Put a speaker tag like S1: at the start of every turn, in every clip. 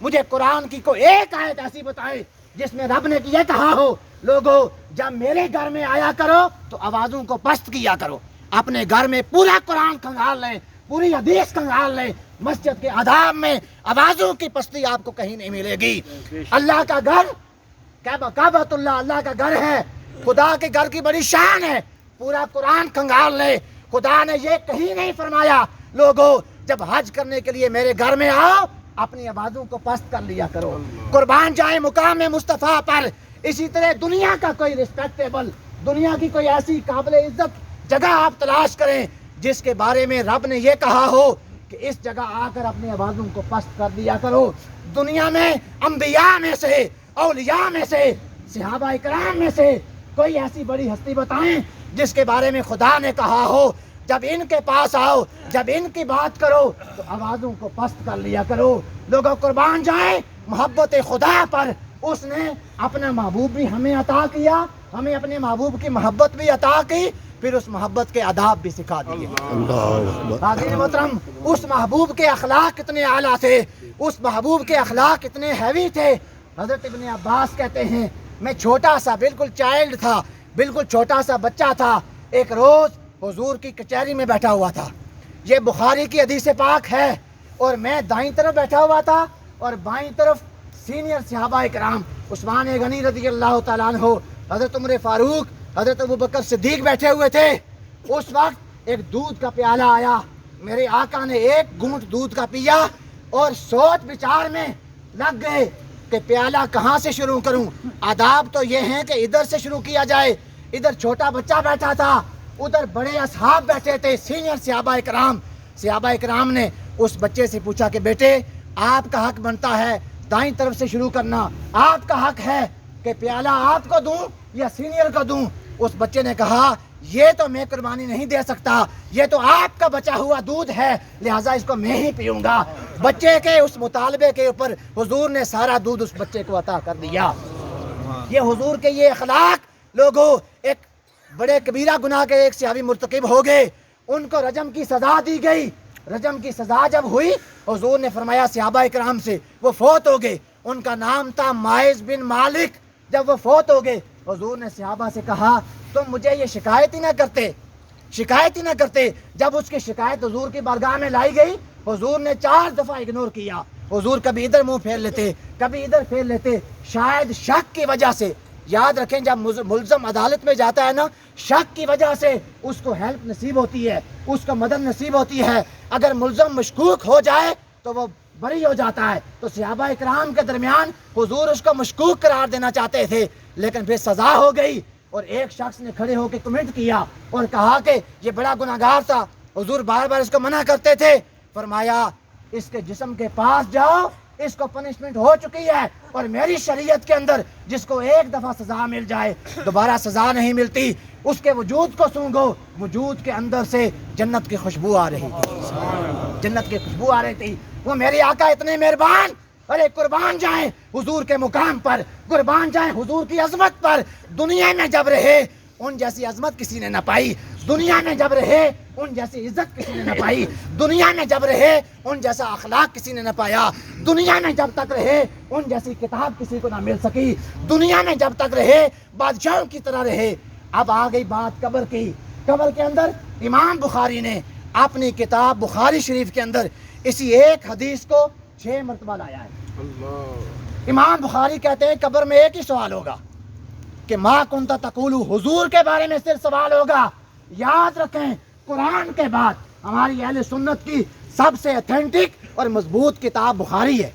S1: مجھے قرآن کی کوئی ایک آیت ایسی بتائے جس میں رب نے یہ کہا ہو لوگوں جب میرے گھر میں آیا کرو تو آوازوں کو پست کیا کرو. اپنے گھر میں پورا قرآن کھنگال لیں, پوری حدیث کھنگال لیں, مسجد کے آداب میں آوازوں کی پستی آپ کو کہیں نہیں ملے گی. اللہ کا گھر کعبۃ اللہ اللہ کا گھر ہے, خدا کے گھر کی بڑی شان ہے. پورا قرآن کھنگال لے. خدا نے یہ کہیں نہیں فرمایا لوگوں جب حج کرنے کے لیے میرے گھر میں آؤ اپنی آوازوں کو پست کر لیا کرو. قربان جائے مقام مصطفیٰ پر. اسی طرح دنیا کا کوئی ریسپیکٹیبل, دنیا کی کوئی ایسی قابل عزت جگہ آپ تلاش کریں جس کے بارے میں رب نے یہ کہا ہو کہ اس جگہ آ کر اپنی آوازوں کو پست کر دیا کرو. دنیا میں انبیاء میں سے, اولیاء میں سے, صحابہ کرام میں سے کوئی ایسی بڑی ہستی بتائیں جس کے بارے میں خدا نے کہا ہو جب ان کے پاس آؤ, جب ان کی بات کرو تو آوازوں کو پست کر لیا کرو. لوگوں قربان جائیں محبت خدا پر. اس نے اپنا محبوب بھی ہمیں عطا کیا, ہمیں اپنے محبوب کی محبت بھی عطا کی, پھر اس محبت کے آداب بھی سکھا دیے. حاضرین محترم, اس محبوب کے اخلاق کتنے اعلیٰ تھے, اس محبوب کے اخلاق کتنے ہیوی تھے. حضرت ابن عباس کہتے ہیں میں چھوٹا سا بالکل چائلڈ تھا, بالکل چھوٹا سا بچہ تھا. ایک روز حضور کی کچہری میں بیٹھا ہوا تھا. یہ بخاری کی حدیث پاک ہے. اور میں دائیں طرف بیٹھا ہوا تھا اور بائیں طرف سینئر صحابہ کرام عثمان غنی رضی اللہ تعالیٰ عنہ, حضرت عمر فاروق, حضرت ابوبکر صدیق بیٹھے ہوئے تھے. اس وقت ایک دودھ کا پیالہ آیا. میرے آقا نے ایک گھونٹ دودھ کا پیا اور سوچ بچار میں لگ گئے کہ پیالہ کہاں سے شروع کروں. آداب تو یہ ہیں کہ ادھر سے شروع کیا جائے. ادھر چھوٹا بچہ بیٹھا تھا, ادھر بڑے اصحاب بیٹھے تھے, سینئر صحابہ کرام. صحابہ کرام نے اس بچے سے پوچھا کہ بیٹے آپ کا حق بنتا ہے دائیں طرف سے شروع کرنا, آپ کا حق ہے کہ پیالہ آپ کو دوں یا سینئر کو دوں. اس بچے نے کہا یہ تو میں قربانی نہیں دے سکتا, یہ تو آپ کا بچا ہوا دودھ ہے, لہٰذا اس کو میں ہی پیوں گا. بچے کے اس مطالبے کے اوپر حضور نے سارا دودھ اس بچے کو عطا کر دیا. یہ حضور کے یہ اخلاق لوگوں, ایک بڑے کبیرہ گناہ کے ایک صحابی مرتکب ہو گئے, ان کو رجم کی سزا دی گئی. رجم کی سزا جب ہوئی حضور نے فرمایا صحابہ کرام سے, وہ فوت ہو گئے. ان کا نام تھا ماعز بن مالک. جب وہ فوت ہو گئے حضور نے صحابہ سے کہا تم مجھے یہ شکایت ہی نہ کرتے. جب اس کی شکایت حضور کی بارگاہ میں لائی گئی حضور نے 4 دفعہ اگنور کیا. حضور کبھی ادھر منہ پھیر لیتے, کبھی ادھر پھیر لیتے, شاید شک کی وجہ سے. یاد رکھیں جب ملزم عدالت میں جاتا ہے نا, شک کی وجہ سے اس کو ہیلپ نصیب ہوتی ہے, اس کو مدد نصیب ہوتی ہے. اگر ملزم مشکوک ہو جائے تو وہ بری ہو جاتا ہے. تو صحابہ اکرام کے درمیان حضور اس کو مشکوک قرار دینا چاہتے تھے, لیکن پھر سزا ہو گئی. اور ایک شخص نے کھڑے ہو کے کمنٹ کیا اور کہا کہ یہ بڑا گناہگار تھا. حضور بار بار اس کو منع کرتے تھے. فرمایا اس کے جسم کے پاس جاؤ, اس کو پنشمنٹ ہو چکی ہے, اور میری شریعت کے اندر جس کو ایک دفعہ سزا مل جائے دوبارہ سزا نہیں ملتی. اس کے وجود کو سونگو, وجود کے اندر سے جنت کی خوشبو آ رہی تھی, جنت کی خوشبو آ رہی تھی. وہ میرے آقا اتنے مہربان, ارے قربان جائیں حضور کے مقام پر, قربان جائیں حضور کی عظمت پر. دنیا میں جب رہے ان جیسی عظمت کسی نے نہ پائی, دنیا میں جب رہے ان جیسی عزت کسی نے نہ پائی, دنیا میں جب رہے ان جیسا اخلاق کسی نے نہ پایا, دنیا میں جب تک رہے ان جیسی کتاب کسی کو نہ مل سکی, دنیا میں جب تک رہے بادشاہوں کی طرح رہے. اب آ گئی بات قبر کی. قبر کے اندر امام بخاری نے اپنی کتاب بخاری شریف کے اندر اسی ایک حدیث کو 6 مرتبہ لایا ہے. امام بخاری کہتے ہیں قبر میں ایک ہی سوال ہوگا کہ ما کنت تقول, حضور کے بارے میں صرف سوال ہوگا. یاد رکھیں قرآن کے بعد ہماری اہل سنت کی سب سے اتھینٹک اور مضبوط کتاب بخاری ہے.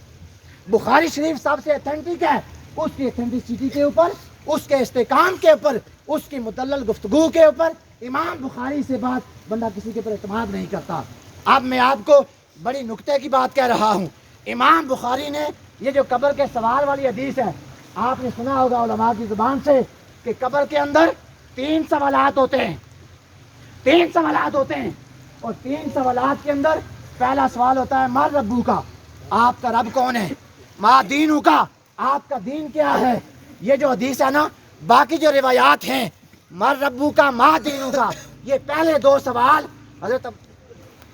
S1: بخاری شریف سب سے اتھینٹک ہے. اس کی اتھینٹسٹی کے اوپر, اس کے استحکام کے اوپر, اس کی مدلل گفتگو کے اوپر امام بخاری سے بات بندہ کسی کے اوپر اعتماد نہیں کرتا. اب میں آپ کو بڑی نکتے کی بات کہہ رہا ہوں. امام بخاری نے یہ جو قبر کے سوال والی حدیث ہے, آپ نے سنا ہوگا علماء کی زبان سے کہ قبر کے اندر 3 سوالات ہوتے ہیں, 3 سوالات ہوتے ہیں. اور 3 سوالات کے اندر پہلا سوال ہوتا ہے مر ربو کا, آپ کا رب کون ہے. ما دینو کا, آپ کا دین کیا ہے. یہ جو حدیث ہے نا, باقی جو روایات ہیں مر ربو کا, ما دینو کا, یہ پہلے 2 سوال حضرت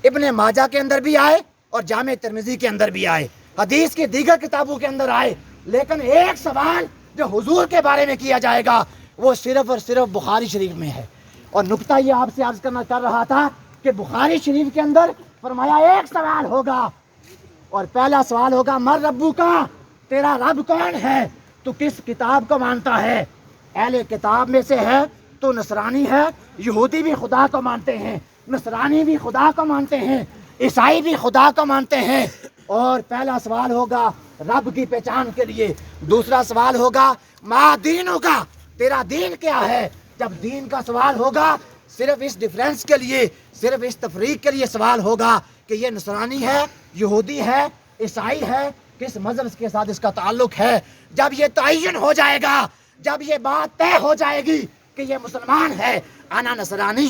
S1: ابن ماجہ کے اندر بھی آئے اور جامع ترمذی کے اندر بھی آئے. حدیث کی دیگر کتابوں کے اندر آئے، لیکن ایک سوال جو حضور کے بارے میں کیا جائے گا وہ صرف اور صرف بخاری شریف میں ہے۔ اور نکتہ یہ آپ سے عرض کرنا کر رہا تھا کہ بخاری شریف کے اندر فرمایا ایک سوال ہوگا، اور پہلا سوال ہوگا من ربو کا، تیرا رب کون ہے، تو کس کتاب کو مانتا ہے؟ اہل کتاب میں سے ہے تو نصرانی ہے، یہودی بھی خدا کو مانتے ہیں، نصرانی بھی خدا کو مانتے ہیں، عیسائی بھی خدا کو مانتے ہیں۔ اور پہلا سوال ہوگا رب کی پہچان کے لیے، دوسرا سوال ہوگا ما دینوں کا، تیرا دین کیا ہے؟ جب دین کا سوال ہوگا صرف اس ڈیفرنس کے لیے، صرف اس تفریق کے لیے سوال ہوگا کہ یہ نصرانی ہے، یہودی ہے، عیسائی ہے، کس مذہب کے ساتھ اس کا تعلق ہے۔ جب یہ تعین ہو جائے گا، جب یہ بات طے ہو جائے گی کہ یہ مسلمان ہے، انا نصرانی،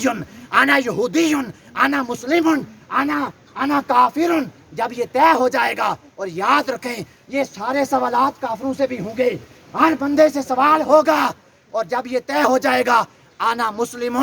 S1: انا یہودی، انا مسلم، انا کافر، جب یہ طے ہو جائے گا، اور یاد رکھیں یہ سارے سوالات کافروں سے بھی ہوں گے، ہر بندے سے سوال ہوگا، اور جب یہ طے ہو جائے گا انا مسلم،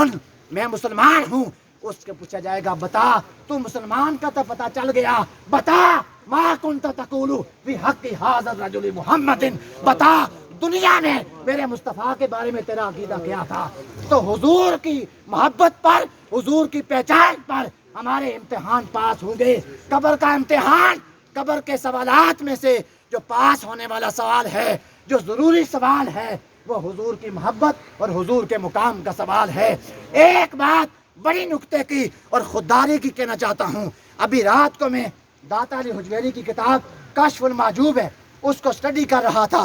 S1: میں مسلمان ہوں، اس کے پوچھا جائے گا بتا تو مسلمان کا تو پتہ چل گیا، بتا ما کنت تقول فی حق ھذا الرجل محمد، بتا دنیا میں میرے مصطفیٰ کے بارے میں تیرا عقیدہ کیا تھا۔ تو حضور کی محبت پر، حضور کی پہچان پر ہمارے امتحان پاس ہوں گے۔ قبر کا امتحان، قبر کے سوالات میں سے جو پاس ہونے والا سوال ہے، جو ضروری سوال ہے، وہ حضور کی محبت اور حضور کے مقام کا سوال ہے۔ ایک بات بڑی نکتے کی اور خودداری کی کہنا چاہتا ہوں، ابھی رات کو میں داتا علی حجویری کی کتاب کشف المحجوب ہے اس کو اسٹڈی کر رہا تھا۔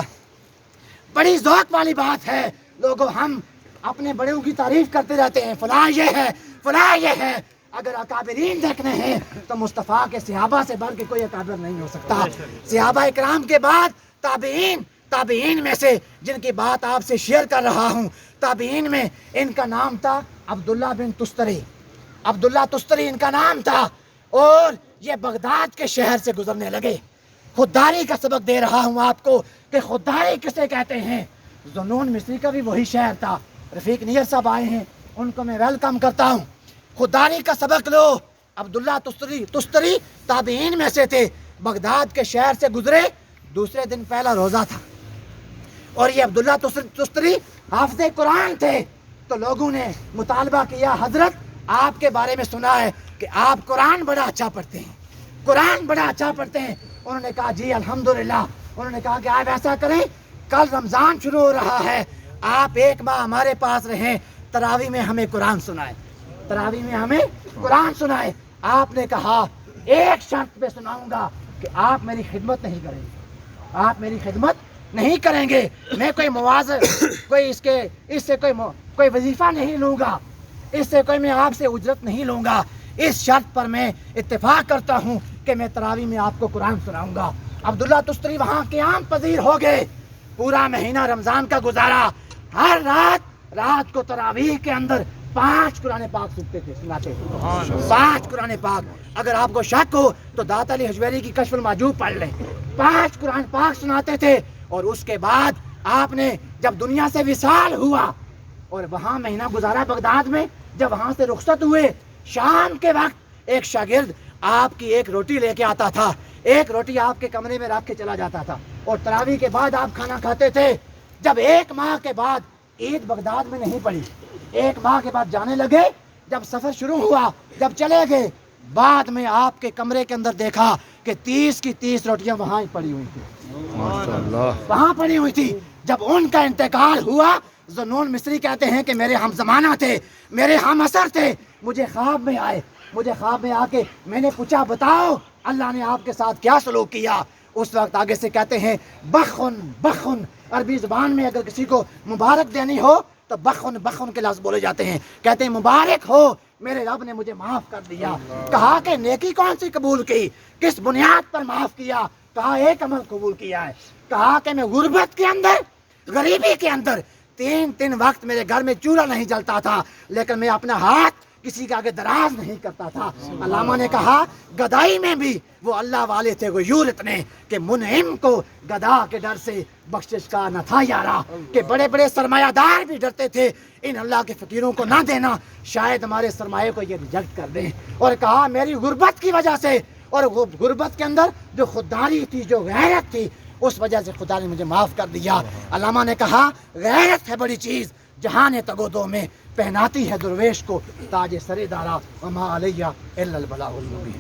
S1: بڑی ذوق والی بات ہے، لوگوں ہم اپنے بڑوں کی تعریف کرتے رہتے ہیں، فلاں یہ ہے، فلاں یہ ہے۔ اگر اکابرین دیکھنے ہیں تو مصطفیٰ کے صحابہ سے بڑھ کے کوئی اکابر نہیں ہو سکتا۔ صحابہ اکرام کے بعد تابعین میں سے جن کی بات آپ سے شیئر کر رہا ہوں، تابعین میں ان کا نام تھا عبداللہ بن تستری، عبداللہ تستری ان کا نام تھا، اور یہ بغداد کے شہر سے گزرنے لگے۔ خودداری کا سبق دے رہا ہوں آپ کو کہ خودداری کسے کہتے ہیں۔ ذنون مصری کا بھی وہی شہر تھا، رفیق نیت صاحب آئے ہیں، ان کو میں ویلکم کرتا ہوں۔ خودداری کا سبق لو۔ عبداللہ تستری تابعین میں سے تھے، بغداد کے شہر سے گزرے، دوسرے دن پہلا روزہ تھا، اور یہ عبداللہ تستری حافظ قرآن تھے۔ تو لوگوں نے مطالبہ کیا حضرت آپ کے بارے میں سنا ہے کہ آپ قرآن بڑا اچھا پڑھتے ہیں، قرآن بڑا اچھا پڑھتے ہیں۔ انہوں نے کہا جی الحمدللہ۔ انہوں نے کہا کہ آپ ایسا کریں، کل رمضان شروع ہو رہا ہے، آپ ایک ماہ ہمارے پاس رہیں، تراویح میں ہمیں قرآن سنائیں، تراویح میں ہمیں قرآن سنائیں۔ آپ نے کہا ایک شرط پہ سناؤں گا کہ آپ میری خدمت نہیں کریں گے، آپ میری خدمت نہیں کریں گے، میں کوئی کوئی اس سے کوئی وظیفہ نہیں لوں گا، اس سے کوئی میں آپ سے اجرت نہیں لوں گا، اس شرط پر میں اتفاق کرتا ہوں کہ میں تراویح میں آپ کو قرآن سناؤں گا۔ عبداللہ تستری وہاں قیام پذیر ہو گئے، پورا مہینہ رمضان کا گزارا، ہر رات کو تراویح کے اندر 5 قرآن پاک سناتے تھے، 5 قرآن پاک۔ اگر آپ کو شک ہو تو داتا علی حجویری کی کشف المحجوب پڑھ لیں، 5 قرآن پاک سناتے تھے۔ اور اس کے بعد آپ نے جب دنیا سے وصال ہوا اور وہاں مہینہ گزارا بغداد میں، جب وہاں سے رخصت ہوئے، شام کے وقت ایک شاگرد آپ کی ایک روٹی لے کے آتا تھا، ایک روٹی آپ کے کمرے میں رکھ کے چلا جاتا تھا، اور تراویح کے بعد آپ کھانا کھاتے تھے۔ جب 1 ماہ کے بعد عید بغداد میں نہیں پڑی، 1 ماہ کے بعد جانے لگے، جب سفر شروع ہوا، جب چلے گئے، بعد میں آپ کے کمرے کے اندر دیکھا کہ 30 کی 30 روٹیاں وہاں ہی پڑی ہوئی تھی، وہاں پڑی ہوئی تھی۔ جب ان کا انتقال ہوا، ذنون مصری کہتے ہیں کہ میرے ہم زمانہ تھے، میرے ہم اثر تھے، مجھے خواب میں آئے، مجھے خواب میں آ کے میں نے پوچھا بتاؤ اللہ نے آپ کے ساتھ کیا سلوک کیا؟ اس وقت آگے سے کہتے ہیں بخن بخن، عربی زبان میں اگر کسی کو مبارک دینی ہو تو بخن بخن کے لفظ بولے جاتے ہیں، کہتے ہیں مبارک ہو میرے رب نے مجھے معاف کر دیا۔ کہا کہ نیکی کون سی قبول کی، کس بنیاد پر معاف کیا؟ کہا ایک عمل قبول کیا ہے، کہا کہ میں غربت کے اندر، غریبی کے اندر 3 وقت میرے گھر میں چولہا نہیں جلتا تھا، لیکن میں اپنا ہاتھ کسی کے آگے دراز نہیں کرتا تھا۔ علامہ نے کہا گدائی میں بھی وہ اللہ والے تھے غیور اتنے کہ منعم کو گدا کے ڈر سے بخشش کا نہ تھا یارا، کہ بڑے بڑے سرمایہ دار بھی ڈرتے تھے ان اللہ کے فقیروں کو نہ دینا، شاید ہمارے سرمایہ کو یہ ریجیکٹ کر دیں۔ اور کہا میری غربت کی وجہ سے اور وہ غربت کے اندر جو خودداری تھی، جو غیرت تھی، اس وجہ سے خدا نے مجھے معاف کر دیا۔ علامہ نے کہا غیرت ہے بڑی چیز، جہان تگودو میں پہناتی ہے درویش کو تاج سر دارا، وما علیہ الا البلاغ المبین۔